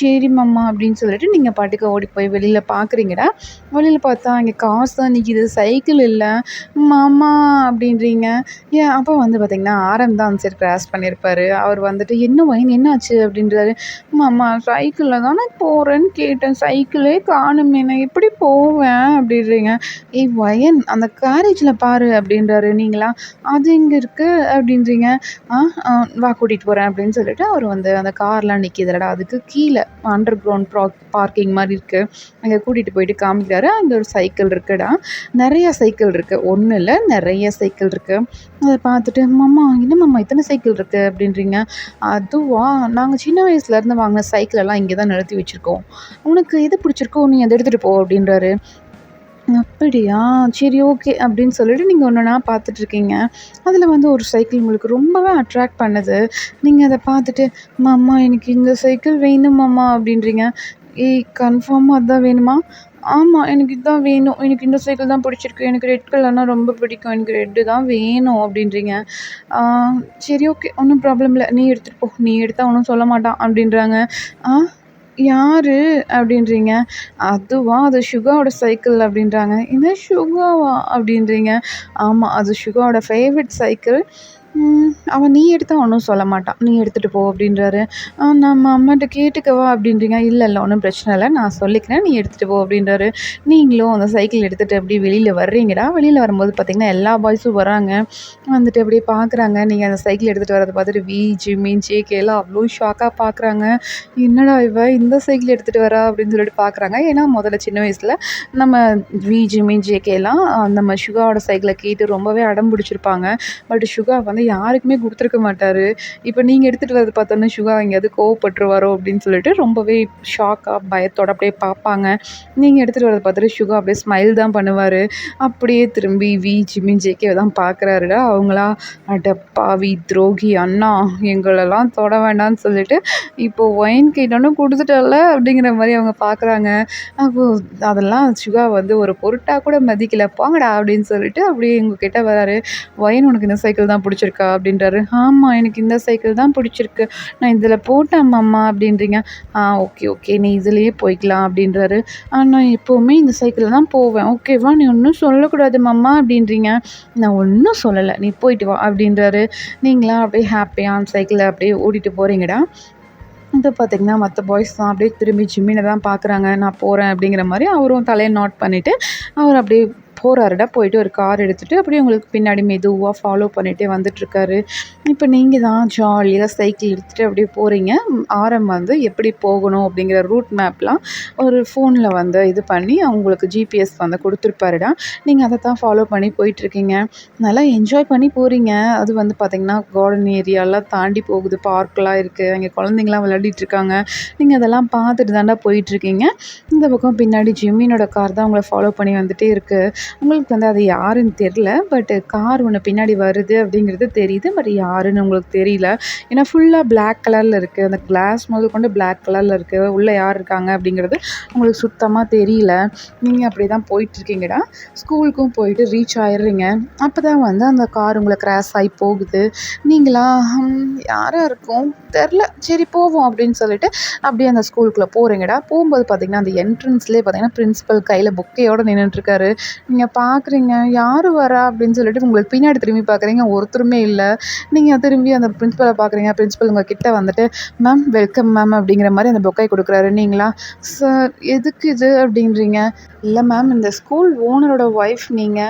சரி மாமா" அப்படின்னு சொல்லிட்டு நீங்கள் பாட்டுக்கு ஓடி போய் வெளியில் பார்க்குறீங்கடா. வெளியில் பார்த்தா அங்கே காசு தான் நிற்கிது, சைக்கிள் இல்லை. "மாமா" அப்படின்றீங்க. ஏன் அப்போ வந்து பார்த்தீங்கன்னா, ஆரம் தான் அந்த சைடு கிராஸ் பண்ணியிருப்பாரு. அவர் வந்துட்டு, "என்ன ஒயின் என்னாச்சு?" அப்படின்றாரு. "அம்மா சைக்கிள்ல தானே போறேன்னு கேட்டேன். சைக்கிளே காணுமே! நான் எப்படி போவேன்?" அப்படின்றீங்க. "ஏய் ஒயன் அந்த கேரேஜ்ல பாரு" அப்படின்றாரு. நீங்களா, "அது எங்க இருக்கு?" அப்படின்றீங்க. "ஆ அ வா கூட்டிட்டு போறேன்" அப்படின்னு சொல்லிட்டு அவர் வந்து அந்த கார்லாம் நிக்கிதுல்லடா, அதுக்கு கீழ அண்டர் கிரவுண்ட் பார்க்கிங் மாரி இருக்கு. அங்க கூட்டிட்டு போயிட்டு காமிக்கிறாரு. அங்க ஒரு சைக்கிள் இருக்குடா. நெறைய சைக்கிள் இருக்கு. 1 இல்ல நெறைய சைக்கிள் இருக்கு. அத பார்த்துட்டு, "மம்மா என்ன மம்மா இத்தன சைக்கிள் இருக்கு?" அப்படின்றீங்க. "அதுவா நாங்க சின்ன வயசுலேருந்து வாங்குன சைக்கிள் எல்லாம் இங்க தான் நிறுத்தி வச்சிருக்கோம். உனக்கு எது பிடிச்சிருக்கோ நீ அத எடுத்துட்டு போ" அப்படின்றாரு. "அப்படியா? சரி ஓகே" அப்படின்னு சொல்லிட்டு நீங்க ஒன்னொன்னா பார்த்துட்ருக்கீங்க. அதில வந்து ஒரு சைக்கிள் உங்களுக்கு ரொம்பவே அட்ராக்ட் பண்ணுது. நீங்க அத பார்த்துட்டு, "மம்மா எனக்கு இந்த சைக்கிள் வேணும் மம்மா" அப்படின்றீங்க. "ஏய் கன்ஃபார்மா அதான் வேணுமா?" "ஆமா எனக்கு இதான் வேணும். எனக்கு இந்த சைக்கிள் தான் பிடிச்சிருக்கு. எனக்கு ரெட் கலர்னா ரொம்ப பிடிக்கும். எனக்கு ரெட்டு தான் வேணும்" அப்படின்றீங்க. "ஆ சரி ஓகே ஒண்ணும் ப்ராப்ளம் இல்ல. நீ எடுத்துட்டு போ. நீ எடுத்தா ஒண்ணும் சொல்ல மாட்டான்" அப்படின்றாங்க. "ஆ யாரு?" அப்படின்றீங்க. "அதுவா அது சுகாவோட சைக்கிள்" அப்படின்றாங்க. "என்ன சுகாவா?" அப்படின்றீங்க. "ஆமா அது சுகாவோட ஃபேவரைட் சைக்கிள். அவன் நீ எடுத்தா ஒண்ணும் சொல்ல மாட்டான். நீ எடுத்துட்டு போ" அப்படின்றாரு. நம்ம அம்மாட்ட கேட்டுக்கவா?" அப்படின்றீங்க. "இல்ல, இல்ல ஒண்ணும் பிரச்சனை இல்ல. நான் சொல்லிக்கிறேன். நீ எடுத்துட்டு போ" அப்படின்றாரு. நீங்களும் அந்த சைக்கிள் எடுத்துட்டு அப்படியே வெளியில வர்றீங்கடா. வெளியில வரும்போது பார்த்தீங்கன்னா, எல்லா பாய்ஸும் வராங்க. வந்துட்டு அப்படியே பார்க்குறாங்க. நீங்க அந்த சைக்கிள் எடுத்துட்டு வரத பார்த்துட்டு ஜிம்மி, ஜேகேலாம் அவ்ளோ ஷாக்கா பார்க்குறாங்க. "என்னடா இவ இந்த சைக்கிள் எடுத்துட்டு வரா?" அப்படின்னு சொல்லிட்டு பார்க்குறாங்க. ஏன்னா முதல்ல சின்ன வயசுல நம்ம ஜிம்மி, ஜேகேலாம் நம்ம சுகாவோட சைக்கிள கேட்டு ரொம்பவே அடம் பிடிச்சிருப்பாங்க. பட் சுகா வந்து யாருக்குமே குடுத்துருக்க மாட்டாரு. இப்ப நீங்க எடுத்துட்டு வரத பார்த்தோனே சுகா எங்கேயாவது கோவப்பட்டுருவாரோ அப்படின்னு சொல்லிட்டு ரொம்பவே ஷாக்கா, பயத்தோட அப்படியே பார்ப்பாங்க. நீங்க எடுத்துட்டு வரத பார்த்துட்டு சுகா அப்படியே ஸ்மைல் தான் பண்ணுவாரு. அப்படியே திரும்பி ஜிம்மி, ஜேகேவ தான் பார்க்குறாருடா. அவங்களா, "அடப்பாவி துரோகி அண்ணா எங்களலாம் தொட வேண்டாம்னு சொல்லிட்டு, இப்போ ஒயின் கேட்டோனே குடுத்துட்டல்ல" அப்படிங்கிற மாரி அவங்க பார்க்குறாங்க. அப்போ அதெல்லாம் சுகா வந்து ஒரு பொருட்டா கூட மதிக்கல. "போங்கடா" அப்படின்னு சொல்லிட்டு அப்படியே உங்க கிட்ட வராரு. "ஒயன் உனக்கு இந்த சைக்கிள் தான் பிடிச்சிருக்கா?" அப்படின்றாரு. "ஆமா எனக்கு இந்த சைக்கிள் தான் பிடிச்சிருக்கு. நான் இதில போட்டேன் மம்மா" அப்படின்றீங்க. Okay, okay. நீ இதிலேயே போய்க்கலாம்" அப்படின்றாரு. நான் எப்பவுமே இந்த சைக்கிள்ல தான் போவேன். ஓகேவா? நீ ஒண்ணும் சொல்லக்கூடாது மம்மா" அப்படின்றீங்க. "நான் ஒண்ணும் சொல்லல. நீ போயிட்டு வா" அப்படின்றாரு. நீங்களா அப்படியே ஹேப்பியா அந்த சைக்கிள்ல அப்படியே ஓட்டிட்டு போறீங்கடா. இப்ப பார்த்தீங்கன்னா, மத்த பாய்ஸ்லாம் அப்படியே திரும்பி ஜிம்மின தான் பார்க்குறாங்க. "நான் போறேன்" அப்படிங்கிற மாரி அவரும் தலைய நாட் பண்ணிட்டு, அவர் அப்படியே போறாருடா. போயிட்டு ஒரு கார் எடுத்துட்டு அப்படியே உங்களுக்கு பின்னாடி மெதுவா ஃபாலோ பண்ணிட்டே வந்துட்டுருக்காரு. இப்ப நீங்க தான் ஜாலியா சைக்கிள் எடுத்துட்டு அப்படியே போறீங்க. ஆரம் வந்து எப்படி போகணும் அப்படிங்கிற ரூட் மேப்லாம் ஒரு ஃபோன்ல வந்து இது பண்ணி உங்களுக்கு ஜிபிஎஸ் வந்து குடுத்துருப்பாருடா. நீங்க அத தான் ஃபாலோ பண்ணி போயிட்டுருக்கீங்க. நல்லா என்ஜாய் பண்ணி போறீங்க. அது வந்து பார்த்தீங்கன்னா, கார்டன் ஏரியாலாம் தாண்டி போகுது. பார்க்லாம் இருக்கு. அங்கே குழந்தைங்கலாம் விளையாடிட்டுருக்காங்க. நீங்க அதெல்லாம் பார்த்துட்டு தான்டா போயிட்டுருக்கீங்க. இந்த பக்கம் பின்னாடி ஜிம்மினோட கார் தான் உங்கள ஃபாலோ பண்ணி வந்துட்டே இருக்கு. உங்களுக்கு வந்து அது யாருன்னு தெரியல. பட் கார் ஒண்ணு பின்னாடி வருது அப்படிங்கிறது தெரியுது. பட் யாருன்னு உங்களுக்கு தெரியல. ஏன்னா ஃபுல்லா பிளாக் கலர்ல இருக்கு. அந்த கிளாஸ் முதற்கொண்டு பிளாக் கலர்ல இருக்கு. உள்ள யார் இருக்காங்க அப்படிங்கிறது உங்களுக்கு சுத்தமா தெரியல. நீங்க அப்படிதான் போயிட்டுருக்கீங்கடா. ஸ்கூலுக்கும் போயிட்டு ரீச் ஆயிடுறீங்க. அப்பதான் வந்து அந்த கார் உங்கள கிராஸ் ஆயி போகுது. நீங்களா, யாரா இருக்கும்? தெர்ல. சரி போவோம் அப்படின்னு சொல்லிட்டு அப்படியே அந்த ஸ்கூலுக்குள்ள போறீங்கடா. போம்போது பார்த்தீங்கன்னா, அந்த என்ட்ரன்ஸ்லயே பார்த்தீங்கன்னா, பிரின்சிபல் கையில புக்கையோட நின்னுட்டுருக்காரு. நீங்க பார்க்குறீங்க, "யாரு வரா?" அப்படின்னு சொல்லிட்டு உங்களுக்கு பின்னாடி திரும்பி பார்க்குறீங்க. ஒருத்தருமே இல்ல. நீங்க திரும்பி அந்த பிரின்சிபல பார்க்குறீங்க. பிரின்சிபல் உங்க கிட்ட வந்துட்டு, "மேம் வெல்கம் மேம்" அப்படிங்கிற மாரி அந்த பொக்கை குடுக்குறாரு. நீங்களா, "சார் எதுக்கு இது?" அப்படின்றீங்க. "இல்ல மேம் இந்த ஸ்கூல் ஓனரோட ஒய்ஃப் நீங்க.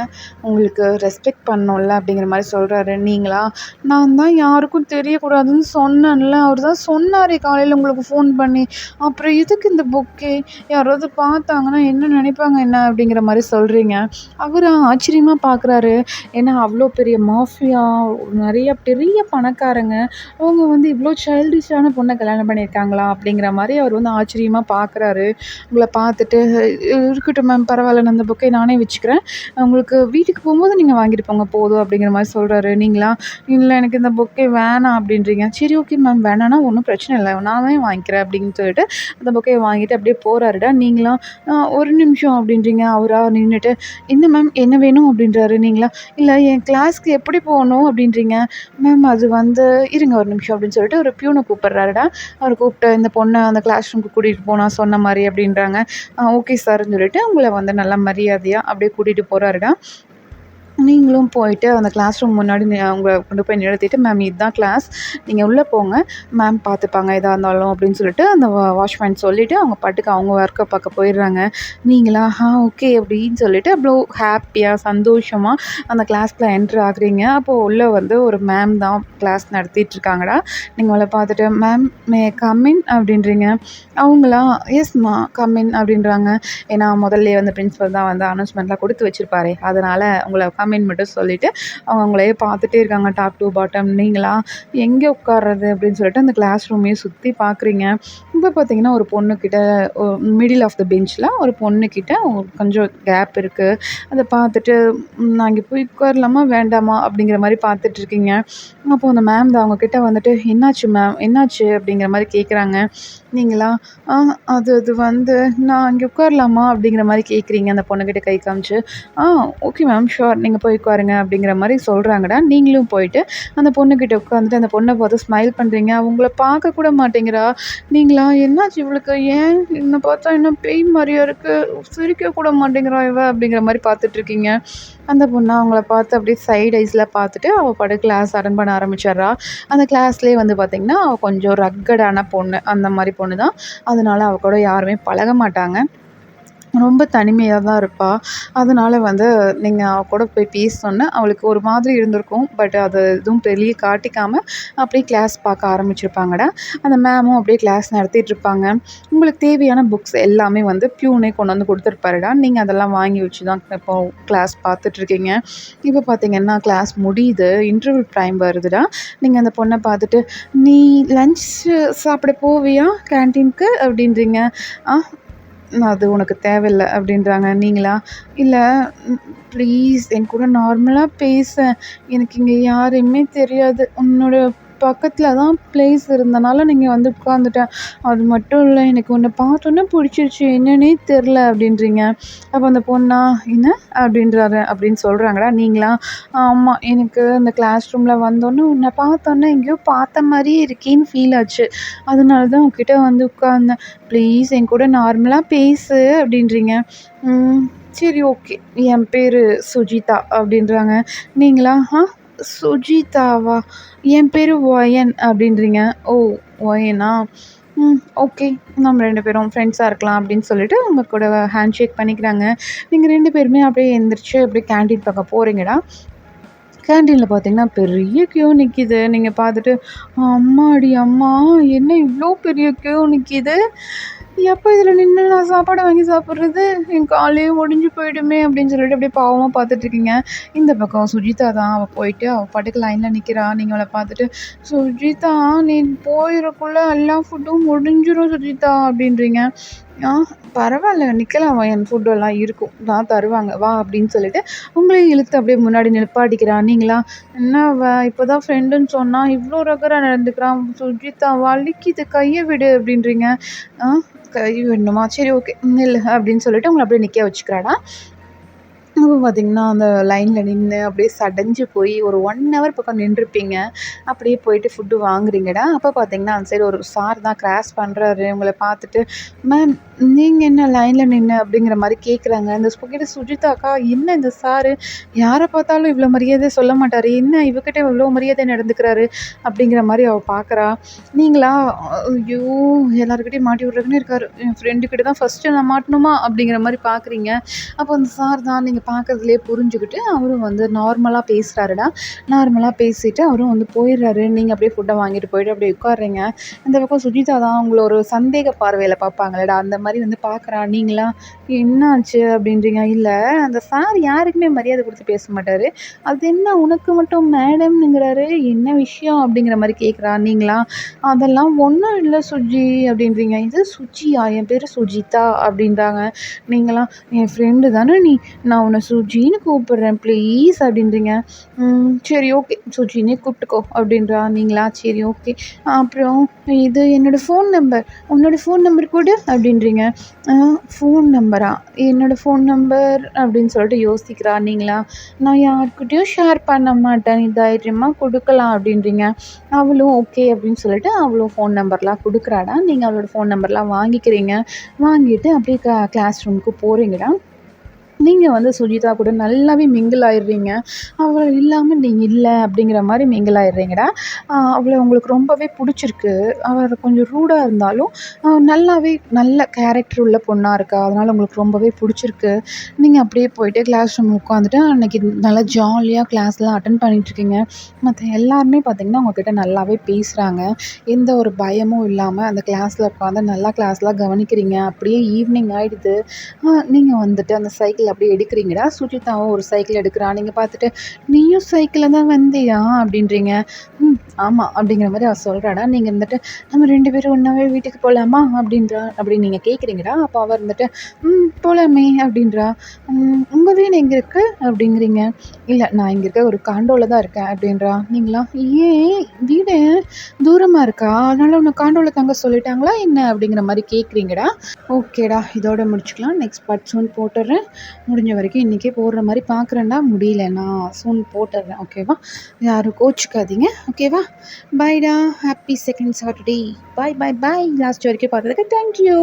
உங்களுக்கு ரெஸ்பெக்ட் பண்ணணும்ல" அப்படிங்கிற மாரி சொல்றாரு. நீங்களா, "நான் தான் யாருக்கும் தெரியக்கூடாதுன்னு சொன்னேன்ல. அவரு தான் சொன்னாரே காலையில உங்களுக்கு ஃபோன் பண்ணி. அப்புறம் எதுக்கு இந்த பொக்கே? யாராவது பார்த்தாங்கன்னா என்ன நினைப்பாங்க என்ன?" அப்படிங்கிற மாரி சொல்றீங்க. அவரு ஆச்சரியமா பார்க்குறாரு. ஏன்னா அவ்ளோ பெரிய மாஃபியா, நெறைய பெரிய பணக்காரங்க. அவங்க வந்து இவ்ளோ சைல்டிஷான பொண்ண கல்யாணம் பண்ணியிருக்காங்களா? அப்படிங்கிற மாரி அவர் வந்து ஆச்சரியமா பார்க்குறாரு. உங்கள பார்த்துட்டு, இருக்கட்டும் மேம் பரவால்ல நான் இந்த புக்கை நானே வச்சுக்கிறேன். உங்களுக்கு வீட்டுக்கு போம்போது நீங்க வாங்கிட்டு போங்க போதும்" அப்படிங்கிற மாரி சொல்றாரு. நீங்களா, "இல்ல எனக்கு இந்த பொக்கே வேணாம்" அப்படின்றீங்க. "சரி ஓகே மேம் வேணான்னா ஒண்ணும் பிரச்சனை இல்ல. நானே வாங்கிக்கிறேன்" அப்படின்னு சொல்லிட்டு அந்த பொக்கைய வாங்கிட்டு அப்படியே போறாருடா. நீங்கலாம், ஒரு நிமிஷம்" அப்படின்றீங்க. அவரா நின்னுட்டு, "என்ன மேம் என்ன வேணும்?" அப்படின்றாரு. நீங்களா, "இல்ல என் கிளாஸ்க்கு எப்படி போகணும்?" அப்படின்றீங்க. "மேம் அது வந்து இருங்க ஒரு நிமிஷம்" அப்படின்னு சொல்லிட்டு ஒரு பியூன கூப்பிடுறாருடா. அவர கூப்பிட்டு, "இந்த பொண்ண அந்த கிளாஸ் ரூம்க்கு கூட்டிட்டு போ நான் சொன்ன மாரி" அப்படின்றாங்க. ஓகே சார்ன்னு சொல்லிட்டு உங்கள வந்து நல்லா மரியாதையா அப்படியே கூட்டிட்டு போறாருடா. நீங்களும் போயிட்டு அந்த கிளாஸ் ரூம் முன்னாடி அவங்கள கொண்டு போய் நிறுத்திட்டு, "மேம் இதுதான் கிளாஸ். நீங்க உள்ள போங்க. மேம் பார்த்துப்பாங்க எதா இருந்தாலும்." அப்படின்னு சொல்லிட்டு அந்த வாட்ச்மேன் சொல்லிட்டு அவங்க பாட்டுக்கு அவங்க ஒர்க்க பார்க்க போயிடுறாங்க. நீங்களா, ஓகே." அப்படின்னு சொல்லிட்டு அவ்வளோ ஹேப்பியா, சந்தோஷமா அந்த கிளாஸ்க்குள்ள என்டர் ஆகுறீங்க. அப்போ உள்ள வந்து ஒரு மேம் தான் கிளாஸ் நடத்திட்டுருக்காங்கடா. நீங்க அவள பார்த்துட்டு, "ma'am May I come in?" அப்படின்றீங்க. அவங்களா, "எஸ்மா கம் இன்." அப்படின்றாங்க. ஏன்னா முதல்லயே வந்து பிரின்சிபல் தான் வந்து அனௌன்ஸ்மெண்ட்லாம் கொடுத்து வச்சிருப்பாரே. அதனால உங்கள கம்மின்னு மட்டும் சொல்லிவிட்டு அவங்க அவங்களே பார்த்துட்டே இருக்காங்க டாப் டூ பாட்டம். நீங்களா, எங்கே உட்கார்றது அப்படின்னு சொல்லிட்டு அந்த கிளாஸ் ரூமையே சுற்றி பார்க்குறீங்க. இப்போ பார்த்தீங்கன்னா ஒரு பொண்ணுக்கிட்ட மிடில் ஆஃப் த பெஞ்சில் ஒரு பொண்ணுக்கிட்ட கொஞ்சம் கேப் இருக்குது. அதை பார்த்துட்டு நான் இங்கே போய் உட்காரலாமா வேண்டாமா அப்படிங்கிற மாதிரி பார்த்துட்ருக்கீங்க. அப்போது அந்த மேம் தான் அவங்கக்கிட்ட வந்துட்டு, "என்னாச்சு மேம் என்னாச்சு?" அப்படிங்கிற மாதிரி கேட்குறாங்க. நீங்களா, "ஆ அது அது வந்து நான் இங்கே உட்காரலாமா?" அப்படிங்கிற மாதிரி கேட்குறீங்க அந்த பொண்ணுக்கிட்ட கை காமிச்சு. "ஆ ஓகே மேம் ஷூர் நீங்கள் போய் உட்காருங்க." அப்படிங்கிற மாதிரி சொல்கிறாங்கடா. நீங்களும் போயிட்டு அந்த பொண்ணுக்கிட்ட உட்காந்துட்டு அந்த பொண்ணை பார்த்து ஸ்மைல் பண்ணுறீங்க. அவங்கள பார்க்க கூட மாட்டேங்கிறா. நீங்களா, "என்னாச்சு இவளுக்கு? ஏன் என்னை பார்த்தா என்ன பேய் மாதிரியா இருக்குது? சிரிக்க கூட மாட்டேங்கிறா இவ." அப்படிங்கிற மாதிரி பார்த்துட்ருக்கீங்க. அந்த பொண்ணு அவங்கள பார்த்து அப்படியே சைட் ஐஸில் பார்த்துட்டு அவள் பாட்டுக்கு கிளாஸ் அட்டெண்ட் பண்ண ஆரம்பிச்சிடுறா. அந்த கிளாஸ்லேயே வந்து பார்த்திங்கன்னா அவள் கொஞ்சம் ரக்கடான பொண்ணு. அந்த மாதிரி பொண்ணு தான். அதனால அவ கூட யாருமே பழக மாட்டாங்க. ரொம்ப தனிமையா தான் இருப்பா. அதனால வந்து நீங்க அவ கூட போய் பேசனோனே அவளுக்கு ஒரு மாதிரி இருந்திருக்கும். பட் அது எதுவும் வெளிய காட்டிக்காம அப்படியே கிளாஸ் பார்க்க ஆரம்பிச்சிருப்பாங்கடா. அந்த மேமும் அப்படியே கிளாஸ் நடத்திட்டுருப்பாங்க. உங்களுக்கு தேவையான புக்ஸ் எல்லாமே வந்து பியூனே கொண்டு வந்து குடுத்துருப்பாருடா. நீங்க அதெல்லாம் வாங்கி வச்சு தான் இப்போ கிளாஸ் பார்த்துட்ருக்கீங்க. இப்போ பார்த்தீங்கன்னா கிளாஸ் முடியுது. இன்டர்வல் டைம் வருதுடா. நீங்க அந்த பொண்ண பார்த்துட்டு, "நீ லஞ்ச் சாப்பிட போவியா கேன்டீனுக்கு?" அப்படின்றீங்க. "ஆ அது உனக்கு தேவையில்ல." அப்படின்றாங்க. நீங்களா, "இல்ல ப்ளீஸ் என் கூட நார்மலா பேசேன். எனக்கு இங்க யாரையுமே தெரியாது. உன்னோட பக்கத்துல தான் ப்ளேஸ் இருந்தனால நீங்க வந்து உட்காந்துட்டேன். அது மட்டும் இல்ல எனக்கு உன்ன பார்த்தோன்னே பிடிச்சிருச்சு. என்னன்னே தெரில." அப்படின்றீங்க. அப்போ அந்த பொண்ணா, "என்ன?" அப்படின்றாரு அப்படின்னு சொல்கிறாங்கடா. நீங்களா, "ஆமா எனக்கு அந்த கிளாஸ் ரூமில் வந்தோன்னே உன்னை பார்த்தோன்னே எங்கேயோ பார்த்த மாதிரியே இருக்கேன்னு ஃபீல் ஆச்சு. அதனால தான் உன்கிட்ட வந்து உட்கார்ந்தேன். ப்ளீஸ் என் கூட நார்மலா பேசு." அப்படின்றீங்க. ம் சரி ஓகே. என் பேரு சுஜிதா அப்படின்றாங்க. நீங்களா, சுஜிதாவா? என் பேரு ஒயன்." அப்படின்றீங்க. "ஓ ஒயனா? ஓகே. நம்ம 2 பேரும் ஃப்ரெண்ட்ஸா இருக்கலாம்." அப்படின்னு சொல்லிட்டு உங்க கூட ஹேண்ட் ஷேக் பண்ணிக்கிறாங்க. நீங்க 2 பேருமே அப்படியே எந்திரிச்சு அப்படியே கேன்டீன் பக்கம் போறீங்கடா. கேன்டீன்ல பார்த்தீங்கன்னா, பெரிய கியூ நிக்கிது. நீங்க பார்த்துட்டு, "அம்மாடி அம்மா! என்ன இவ்ளோ பெரிய கியூ நிக்கிது? எப்போ இதில நின்னு நான் சாப்பாடு வாங்கி சாப்பிட்றது? என் காலே ஒடிஞ்சு போயிடுமே!" அப்படின்னு சொல்லிட்டு அப்படியே பாவமா பார்த்துட்ருக்கீங்க. இந்த பக்கம் சுஜிதா தான். அவ போயிட்டு அவ பாட்டுக்கு லைன்ல நிக்கிறா. நீங்க அவள பார்த்துட்டு, "சுஜிதா நீ போயிறக்குள்ள எல்லா ஃபுட்டும் முடிஞ்சிரும் சுஜிதா." அப்படின்றீங்க. "ஆ பரவால்ல நிக்கலாம் என் ஃபுட்டெல்லாம் இருக்கும். நான் தருவாங்க வா." அப்படின்னு சொல்லிட்டு உங்களையும் இழுத்து அப்படியே முன்னாடி நிப்பாட்டிக்கிறா. நீங்களா, "என்ன அவ இப்போ தான் ஃப்ரெண்டுன்னு சொன்னா, இவ்ளோ ரகரா நடந்துக்கிறா. சுஜிதா வலிக்குது கைய விடு." அப்படின்றீங்க. "ஆ கை விடணுமா? சரி ஓகே நில்லு." அப்படின்னு சொல்லிட்டு உங்கள அப்படியே நிக்க வச்சுக்கிறாடா. அப்போ பார்த்தீங்கன்னா, அந்த லைன்ல நின்னு அப்படியே சடஞ்சு போய் ஒரு 1 ஹவர் பக்கம் நின்றுருப்பீங்க. அப்படியே போயிட்டு ஃபுட்டு வாங்குறீங்கடா. அப்போ பார்த்தீங்கன்னா, அந்த சைடு ஒரு சார் தான் கிராஸ் பண்றாரு. உங்கள பார்த்துட்டு, "மேம் நீங்க என்ன லைன்ல நின்னு?" அப்படிங்கிற மாரி கேட்குறாங்க. இந்த கிட்ட சுஜிதா அக்கா, "என்ன இந்த சாரு யார பார்த்தாலும் இவ்வளோ மரியாதையா சொல்ல மாட்டாரு. என்ன இவகிட்ட இவ்வளோ மரியாதையா நடந்துக்கிறாரு?" அப்படிங்கிற மாரி அவ பார்க்குறா. நீங்களா, "ஐயோ! எல்லார்கிட்டயும் மாட்டி விட்றதுக்குன்னே இருக்காரு. என் ஃப்ரெண்டு கிட்ட தான் ஃபர்ஸ்ட்டு நான் மாட்டணுமா?" அப்படிங்கிற மாரி பார்க்குறீங்க. அப்போ அந்த சார் தான் நீங்க பார்க்கறதுலயே புரிஞ்சுக்கிட்டு, அவரும் வந்து நார்மலா பேசுறாருடா. நார்மலா பேசிட்டு அவரும் வந்து போயிடுறாரு. நீங்க அப்படியே ஃபுட்ட வாங்கிட்டு போயிட்டு அப்படியே உட்கார்றீங்க. இந்த பக்கம் சுஜிதா தான் உங்கள ஒரு சந்தேக பார்வையில பார்ப்பாங்கல்லடா, அந்த மாரி வந்து பார்க்குறா. நீங்களா, "என்னாச்சு?" அப்படின்றீங்க. "இல்ல அந்த சார் யாருக்குமே மரியாதை குடுத்து பேச மாட்டாரு. அது என்ன உனக்கு மட்டும் மேடம்ங்கிறாரு. என்ன விஷயம்?" அப்படிங்கிற மாரி கேட்குறா. நீங்களா, "அதெல்லாம் ஒண்ணும் இல்ல சுஜி." அப்படின்றீங்க. "இது சுஜியா? என் பேரு சுஜிதா." அப்படின்றாங்க. நீங்களா, "என் ஃப்ரெண்டு தானே நீ. நான் உன்னை சுஜின்னு கூப்பிடுறேன் ப்ளீஸ்." அப்படின்றீங்க. சரி ஓகே சுஜின்னே கூப்பிட்டுக்கோ." அப்படின்றா. நீங்களா, "சரி ஓகே. அப்புறம் இது என்னோட ஃபோன் நம்பர். உன்னோட ஃபோன் நம்பர் குடு." அப்படின்றீங்க. "ஆ ஃபோன் நம்பரா? என்னோட ஃபோன் நம்பர்?" அப்படின்னு சொல்லிட்டு யோசிக்கிறா. நீங்களா, "நான் யார்கிட்டயும் ஷேர் பண்ண மாட்டேன். நீ தைரியமா குடுக்கலாம்." அப்படின்றீங்க. அவளும் ஓகே அப்படின்னு சொல்லிட்டு அவளும் ஃபோன் நம்பர்லாம் குடுக்குறாடா. நீங்க அவளோட ஃபோன் நம்பர்லாம் வாங்கிக்கிறீங்க. வாங்கிட்டு அப்படியே கிளாஸ் ரூமுக்கு போறீங்கடா. நீங்க வந்து சுஜிதா கூட நல்லாவே மிங்கிள் ஆயிடுறீங்க. அவ இல்லாம நீ இல்ல அப்படிங்கிற மாரி மிங்கிள் ஆயிடுறீங்கடா. அவள உங்களுக்கு ரொம்பவே புடிச்சிருக்கு. அவ கொஞ்சம் ரூடா இருந்தாலும், நல்லாவே நல்ல கேரக்டர் உள்ள பொண்ணா இருக்கா. அதனால உங்களுக்கு ரொம்பவே புடிச்சிருக்கு. நீங்க அப்படியே போயிட்டு கிளாஸ் ரூம்ல உட்காந்துட்டு அன்னைக்கு நல்லா ஜாலியா கிளாஸ்லாம் அட்டெண்ட் பண்ணிட்டுருக்கீங்க. மத்த எல்லாருமே பார்த்தீங்கன்னா, உங்ககிட்ட நல்லாவே பேசுறாங்க. எந்த ஒரு பயமும் இல்லாம அந்த கிளாஸ்ல உட்காந்து நல்லா கிளாஸ்லாம் கவனிக்கிறீங்க. அப்படியே ஈவினிங் ஆயிடுது. நீங்க வந்துட்டு அந்த சைக்கிள் அப்படியே எடுக்கிறீங்கடா. சுஜிதாவும் ஒரு சைக்கிள் எடுக்கிறா. நீங்க பார்த்துட்டு, "நீயும் சைக்கிள்ல தான் வந்தியா?" அப்படின்றீங்க. "ம், ஆமா." அப்படிங்கிற மாரி அவ சொல்றாடா. நீங்க இருந்துட்டு, "நம்ம 2 பேரும் ஒண்ணாவே வீட்டுக்கு போலாமா?" அப்படின்றா. அப்படின்னு நீங்க கேட்குறீங்கடா. அப்ப அவ இருந்துட்டு, "ம், போலாமே." அப்படின்றா. உங்க வீடு எங்க இருக்கு?" அப்படிங்கிறீங்க. "இல்ல, நான் இங்க இருக்க ஒரு காண்டோல தான் இருக்கேன்." அப்படின்றா. நீங்களா, "ஏன் வீடு தூரமா இருக்கா? அதனால உன்ன காண்டோல தங்க சொல்லிட்டாங்களா என்ன?" அப்படிங்கிற மாரி கேட்குறீங்கடா. ஓகேடா. இதோட முடிச்சுக்கலாம். நெக்ஸ்ட் பார்ட் சூன் போட்டுர்றேன். முடிஞ்ச வரைக்கும் இன்னைக்கே போடுற மாரி பார்க்குறேன்டா. முடியலன்னா சூன் போட்டுர்றேன். ஓகேவா? யாரும் கோச்சுக்காதீங்க. ஓகேவா? பாய்டா. Happy second Saturday. Bye, bye, bye. Last வரைக்கும் பார்த்ததுக்கு தேங்க் யூ.